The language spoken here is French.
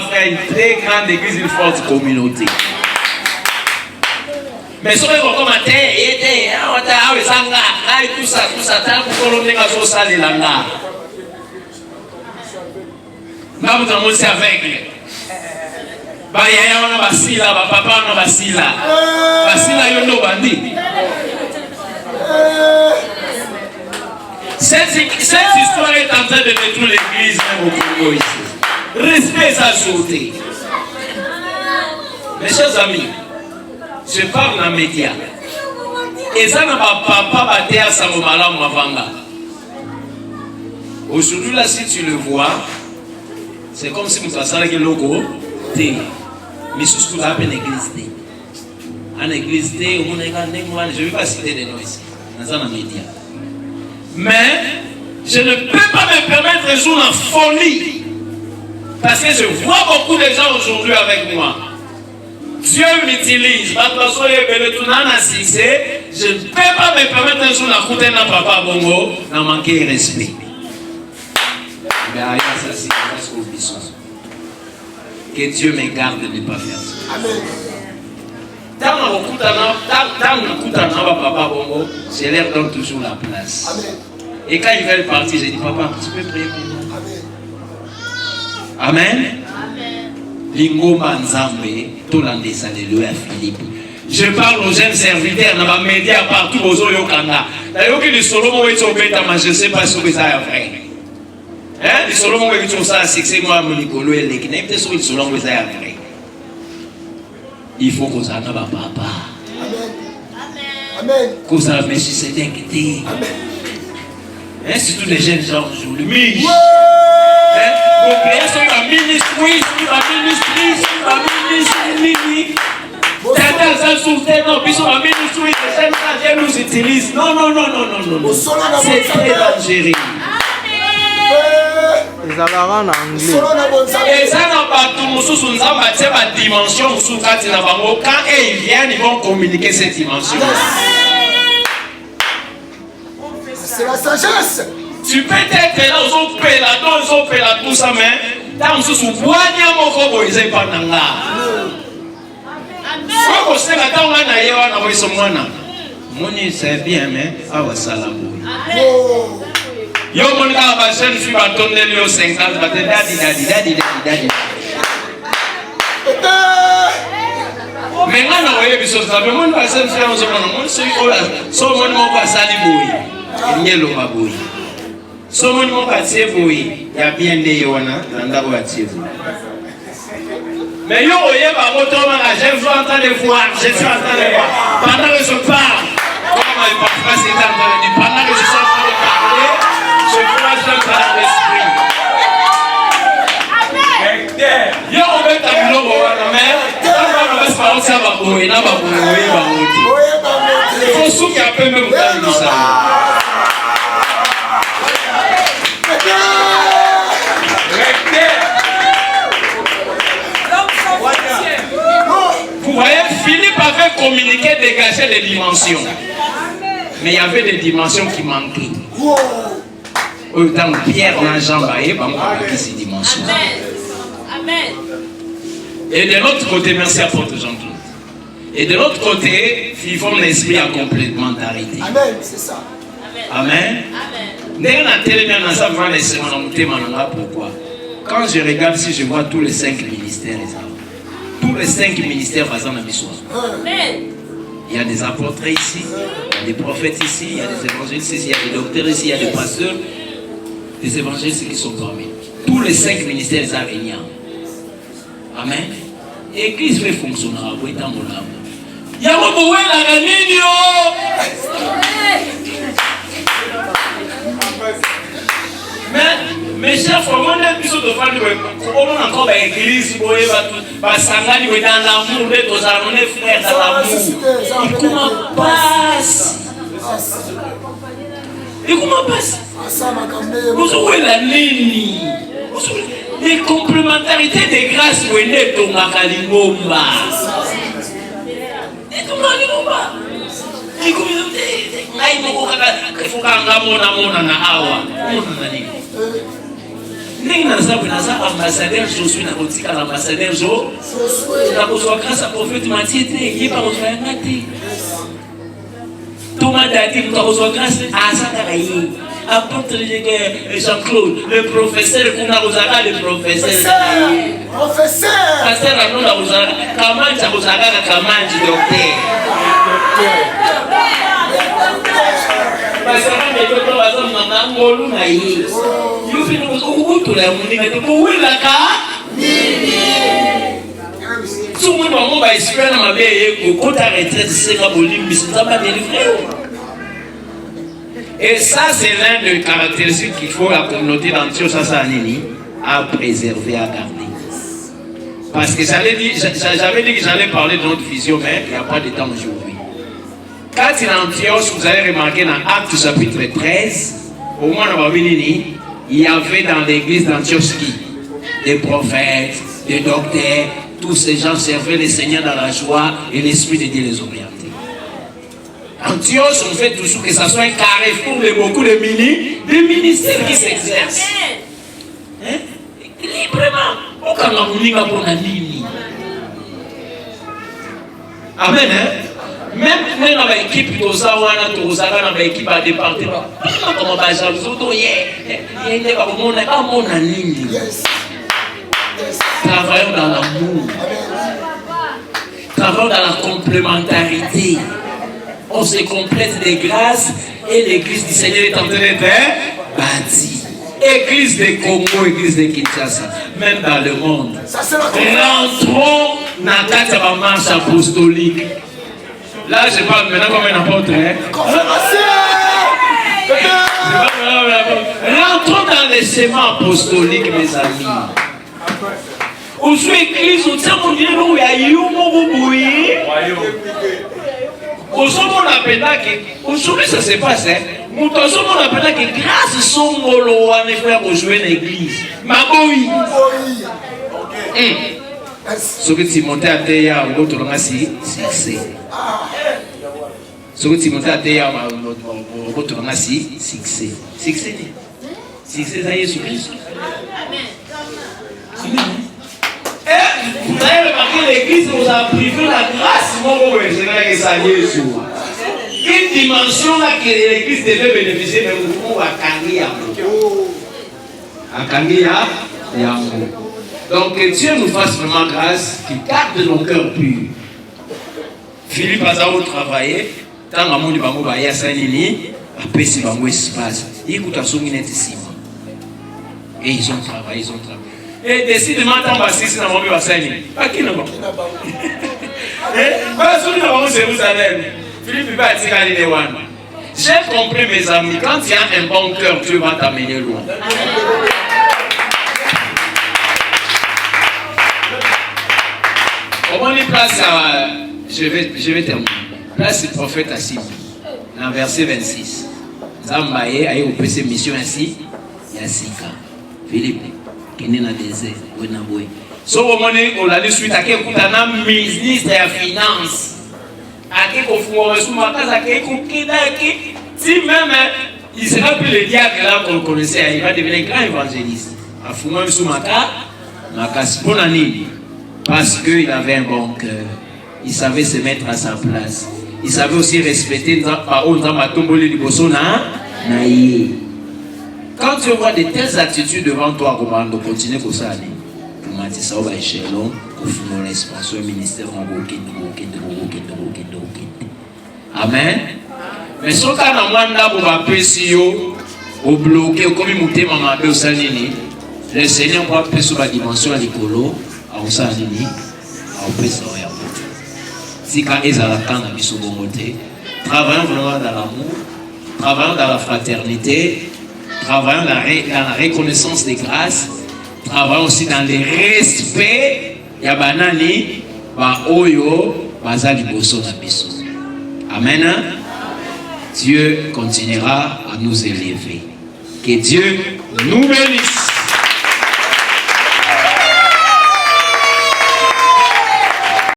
faire une très grande église, une forte communauté. Mais si on veut commenter, tout ça, c'est aveugle. Cette histoire est en train de détruire l'église même au Congo ici. Respect sa sûreté. Mes chers amis, je parle dans les médias. Et ça n'a pas papa à Samomala Mavanga. Aujourd'hui, là, si tu le vois, c'est comme si tu as un logo. Mais sous ce qu'on appelle l'église. En église, je ne vais pas citer des noms ici. Dans les médias. Mais je ne peux pas me permettre de jouer en folie. Parce que je vois beaucoup de gens aujourd'hui avec moi. Dieu m'utilise. Je ne peux pas me permettre de jouer en folie dans papa bongo, dans manquer de respect. Que Dieu me garde de ne pas faire ça. Amen. Tant papa bongo, je leur donne toujours la place. Amen. Et quand ils veulent partir, je dis papa, tu peux prier pour moi. Amen. Lingoma Nzambe, tout l'andès, alléluia Philippe. Je parle aux jeunes serviteurs dans les médias partout aux Oyokanga. D'ailleurs, que les Solomon est au bêta, je ne sais pas si c'est vrai. Les Solomon est au ça, c'est moi, mon Nicolo, et les Kineptes sont les Solomon est vrai. Il faut qu'on s'en aille papa. Amen. Qu'on s'en aille, si c'est inquiété. Amen. C'est tous les jeunes gens aujourd'hui. Mais vos prières sont la ministrie. Nous utilise. Non. C'est très dangereux. Les alarmes en anglais. Et ça n'a pas tout le monde. Ma dimension. Quand ils viennent, ils vont communiquer cette dimension. C'est la sagesse. Tu peux être là, aux autres tout ça, mais dans ce sous-bois, il y a mon corps, ils n'ont pas d'anga. C'est bien, mais ah ouais, ça la bouille. Yo, mon gars, ma jeune fille va tourner le 50, va te daddy. Mais non, on voyait des choses. Mais mon gars, jeune fille, on se demande, mon soeur, son mon nom va salir bouille. Il n'y a l'eau va bouille. Son mon nom va tirer bouille. Il y a bien des yona, l'anda va tirer. Mais yo, voyez, ma moto, je suis en train de voir. Pendant que je parle, comment il parle, c'est en train de dire, pendant que je suis en train de parler, je vois ça dans l'esprit. Yo, on met ta boulot, mais quand on va se parler, ça va bouiller, ça va bouiller. Il faut souffler un peu même dans ça. Vous voyez, Philippe avait communiqué, dégagé des dimensions. Mais il y avait des dimensions qui manquaient. Dans Pierre, dans Jean, il y a ces dimensions. Amen. Et de l'autre côté, merci à Porte Jean-Claude. Et de l'autre côté, vivons l'esprit à complémentarité. Amen, c'est ça. Amen. Pourquoi? Quand je regarde, si je vois tous les 5 ministères, tous les 5 ministères faisant la mission. Il y a des apôtres ici, il y a des prophètes ici, il y a des évangélistes ici, il y a des docteurs ici, il y a des pasteurs, des évangélistes qui sont parmi. Tous les 5 ministères sont réunis. Amen. Et l'église fait fonctionner. Il y a un moment où il y a mes chers frères, on a besoin de faire encore l'église, dans l'amour, dans l'amour. Et comment passe? Vous avez la ligne. Les complémentarités des grâces, vous êtes dans la Kalingomba. Ambassadeur Josué, l'ambassadeur Josué, grâce à prophète Matthieu, il n'est pas reçu un maté. Thomas Dati, nous avons grâce à Sakaraï. Apôtre Jean-Claude, le professeur, le professeur. Professeur. Pasteur Arnaud Arozara, Kamanji Arozara, Kamanji, docteur. Pasteur Arnaud Arozara, Maman Molou Naïe. You feel who to la Monica, the Bouin Laka? Tout le monde va espérer ma belle, quand arrêter de se faire abolir, mais c'est pas délivré. Et ça, c'est l'un des caractéristiques qu'il faut la communauté d'Antioche à préserver, à garder. Parce que j'avais dit que j'allais parler de notre vision, mais il n'y a pas de temps aujourd'hui. Quand il est en Antioche, vous avez remarqué dans Actes chapitre 13, au moins il y avait dans l'église d'Antioche des prophètes, des docteurs, tous ces gens servaient le Seigneur dans la joie et l'Esprit de Dieu les orientait. Antioche, on fait toujours que ça soit un carrefour de beaucoup de ministères qui s'exercent. Hein? Librement. Amen. Même dans l'équipe, dans l'équipe à département, comment travaillons dans l'amour. Travaillons dans la complémentarité. On se complète des grâces et l'église du Seigneur est en train d'être bâtie. Église de Congo, église de Kinshasa, même dans le monde. Rentrons dans la marche apostolique. Là, je parle maintenant comme un apôtre. Rentrons dans les séments apostoliques, mes amis. Aujourd'hui, église, on tient mon Dieu, où il y a eu mon bouillir. Aujourd'hui, ça se passe. Nous avons appelé que grâce à son molo, on est fait rejoindre l'église. Maboui. Ce que tu montes à terre, on va te succès. Ce que tu montes à terre, on va te succès. Succès à Jésus-Christ. Vous avez remarqué l'église vous a privé la grâce. Une dimension là que l'église devait bénéficier de vous à Kangia. Donc que Dieu nous fasse vraiment grâce, qu'il garde nos cœurs purs. Philippe a travaillé, tant que mon bango baya sanini, après si bango espace, écoute à son minute ciment. Et ils ont travaillé. Et décidément, tant que c'est dans mon bébé sanini. Pas qui n'a pas. Pas celui dans mon Jérusalem. Philippe va dire à l'Inéwan. J'ai compris, mes amis, quand il y a un bon cœur, Dieu va t'amener loin. On est place à. Je vais terminer. Place du prophète assis. Dans verset 26. Zambaye a eu au PC mission ainsi. Yassika. Philippe, qui est dans le désert. So, on a dit suite à quel ministre de la Finance. Si même il sera plus le diable là qu'on connaissait, il va devenir grand évangéliste. Parce qu'il avait un bon cœur. Il savait se mettre à sa place. Il savait aussi respecter quand tu vois de telles attitudes devant toi, comment continuer comme ça. Ça va échelon, au fond de l'expansion ministère en Amen. Mais ce cas dans moi, on va passer au bloqué, comme il monte maman de Sanini. Le Seigneur va passer sur la dimension à l'écolo, à Sanini, à passer au Yabo. Si quand ils ont la canne à Bissobomoté, travaillons vraiment dans l'amour, travaillons dans la fraternité, travaillons dans la reconnaissance des grâces. Travaillons aussi dans le respect. Yabanani, ba oyo, bazali boso na biso. Amen. Dieu continuera à nous élever. Que Dieu nous bénisse.